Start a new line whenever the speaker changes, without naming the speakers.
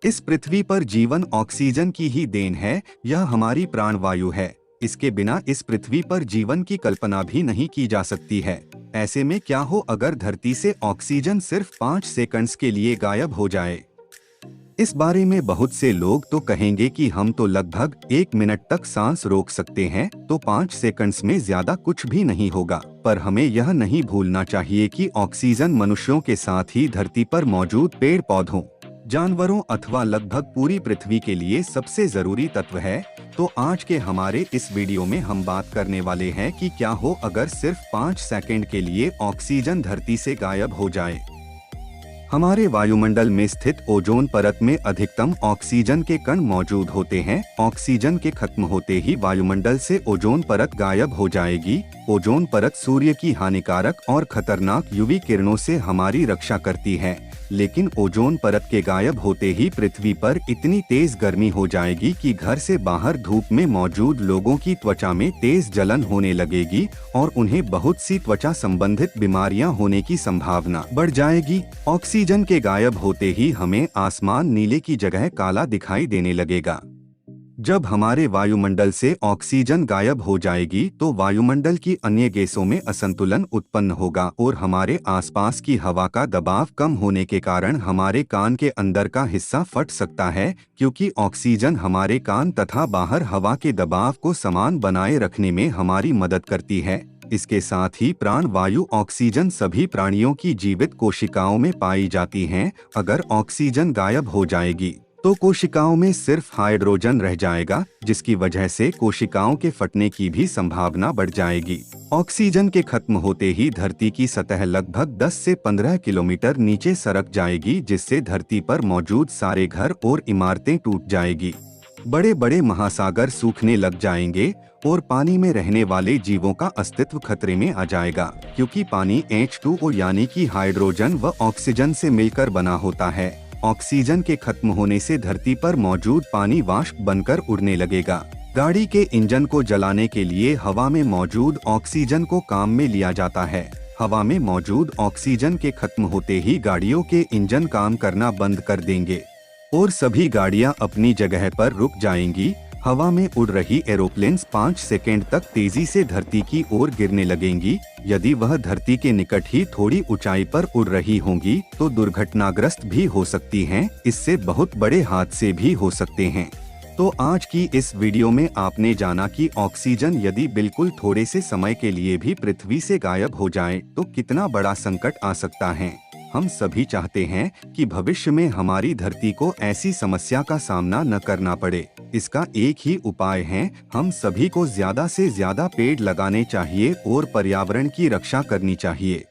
इस पृथ्वी पर जीवन ऑक्सीजन की ही देन है। यह हमारी प्राणवायु है। इसके बिना इस पृथ्वी पर जीवन की कल्पना भी नहीं की जा सकती है। ऐसे में क्या हो अगर धरती से ऑक्सीजन सिर्फ 5 सेकंड्स के लिए गायब हो जाए। इस बारे में बहुत से लोग तो कहेंगे कि हम तो लगभग 1 मिनट तक सांस रोक सकते हैं, तो 5 सेकंड्स में ज्यादा कुछ भी नहीं होगा। पर हमें यह नहीं भूलना चाहिए कि ऑक्सीजन मनुष्यों के साथ ही धरती पर मौजूद पेड़ पौधों, जानवरों अथवा लगभग पूरी पृथ्वी के लिए सबसे जरूरी तत्व है। तो आज के हमारे इस वीडियो में हम बात करने वाले हैं कि क्या हो अगर सिर्फ 5 सेकंड के लिए ऑक्सीजन धरती से गायब हो जाए। हमारे वायुमंडल में स्थित ओजोन परत में अधिकतम ऑक्सीजन के कण मौजूद होते हैं। ऑक्सीजन के खत्म होते ही वायुमंडल से ओजोन परत गायब हो जाएगी। ओजोन परत सूर्य की हानिकारक और खतरनाक यूवी किरणों से हमारी रक्षा करती है, लेकिन ओजोन परत के गायब होते ही पृथ्वी पर इतनी तेज गर्मी हो जाएगी कि घर से बाहर धूप में मौजूद लोगों की त्वचा में तेज जलन होने लगेगी और उन्हें बहुत सी त्वचा संबंधित बीमारियां होने की संभावना बढ़ जाएगी। ऑक्सीजन के गायब होते ही हमें आसमान नीले की जगह काला दिखाई देने लगेगा। जब हमारे वायुमंडल से ऑक्सीजन गायब हो जाएगी तो वायुमंडल की अन्य गैसों में असंतुलन उत्पन्न होगा और हमारे आसपास की हवा का दबाव कम होने के कारण हमारे कान के अंदर का हिस्सा फट सकता है, क्योंकि ऑक्सीजन हमारे कान तथा बाहर हवा के दबाव को समान बनाए रखने में हमारी मदद करती है। इसके साथ ही प्राण वायु ऑक्सीजन सभी प्राणियों की जीवित कोशिकाओं में पाई जाती हैं। अगर ऑक्सीजन गायब हो जाएगी तो कोशिकाओं में सिर्फ हाइड्रोजन रह जाएगा, जिसकी वजह से कोशिकाओं के फटने की भी संभावना बढ़ जाएगी। ऑक्सीजन के खत्म होते ही धरती की सतह लगभग 10 से 15 किलोमीटर नीचे सरक जाएगी, जिससे धरती पर मौजूद सारे घर और इमारतें टूट जाएगी। बड़े बड़े महासागर सूखने लग जाएंगे और पानी में रहने वाले जीवों का अस्तित्व खतरे में आ जाएगा, क्योंकि पानी H2O यानी कि हाइड्रोजन व ऑक्सीजन से मिलकर बना होता है। ऑक्सीजन के खत्म होने से धरती पर मौजूद पानी वाष्प बनकर उड़ने लगेगा। गाड़ी के इंजन को जलाने के लिए हवा में मौजूद ऑक्सीजन को काम में लिया जाता है। हवा में मौजूद ऑक्सीजन के खत्म होते ही गाड़ियों के इंजन काम करना बंद कर देंगे और सभी गाड़ियां अपनी जगह पर रुक जाएंगी। हवा में उड़ रही एरोप्लेन्स 5 सेकंड तक तेजी से धरती की ओर गिरने लगेंगी। यदि वह धरती के निकट ही थोड़ी ऊंचाई पर उड़ रही होंगी तो दुर्घटनाग्रस्त भी हो सकती हैं। इससे बहुत बड़े हादसे भी हो सकते हैं। तो आज की इस वीडियो में आपने जाना कि ऑक्सीजन यदि बिल्कुल थोड़े से समय के लिए भी पृथ्वी से गायब हो जाए तो कितना बड़ा संकट आ सकता है। हम सभी चाहते हैं कि भविष्य में हमारी धरती को ऐसी समस्या का सामना न करना पड़े। इसका एक ही उपाय है, हम सभी को ज्यादा से ज्यादा पेड़ लगाने चाहिए और पर्यावरण की रक्षा करनी चाहिए।